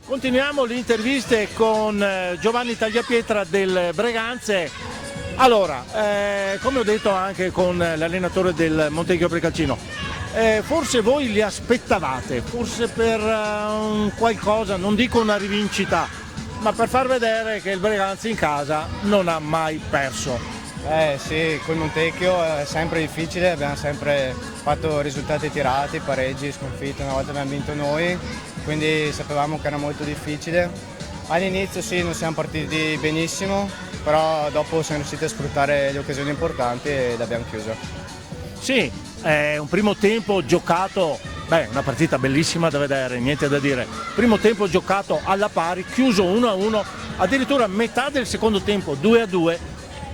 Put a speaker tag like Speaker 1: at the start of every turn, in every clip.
Speaker 1: Continuiamo le interviste con Giovanni Tagliapietra del Breganze. Allora, come ho detto anche con l'allenatore del Montecchio Precalcino, forse voi li aspettavate, forse per qualcosa, non dico una rivincita, ma per far vedere che il Breganze in casa non ha mai perso.
Speaker 2: Sì, col Montecchio è sempre difficile, abbiamo sempre fatto risultati tirati, pareggi, sconfitte, una volta abbiamo vinto noi, quindi sapevamo che era molto difficile. All'inizio sì, non siamo partiti benissimo, però dopo siamo riusciti a sfruttare le occasioni importanti e l'abbiamo chiusa.
Speaker 1: Sì, un primo tempo giocato, una partita bellissima da vedere, niente da dire. Primo tempo giocato alla pari, chiuso 1-1, addirittura metà del secondo tempo 2-2,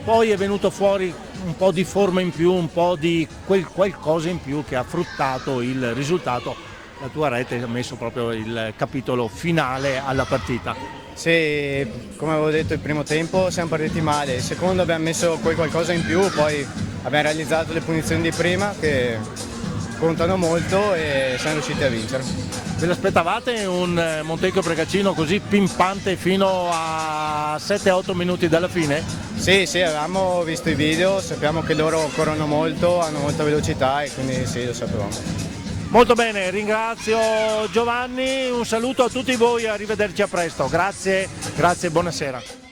Speaker 1: poi è venuto fuori un po' di forma in più, un po' di qualcosa in più che ha fruttato il risultato. La tua rete ha messo proprio il capitolo finale alla partita.
Speaker 2: Sì, come avevo detto il primo tempo siamo partiti male, il secondo abbiamo messo qualcosa in più, poi abbiamo realizzato le punizioni di prima che contano molto e siamo riusciti a vincere.
Speaker 1: Ve l'aspettavate un Montecchio Precalcino così pimpante fino a 7-8 minuti dalla fine?
Speaker 2: Sì, avevamo visto i video, sappiamo che loro corrono molto, hanno molta velocità e quindi sì, lo sapevamo.
Speaker 1: Molto bene, ringrazio Giovanni, un saluto a tutti voi, arrivederci a presto, grazie, buonasera.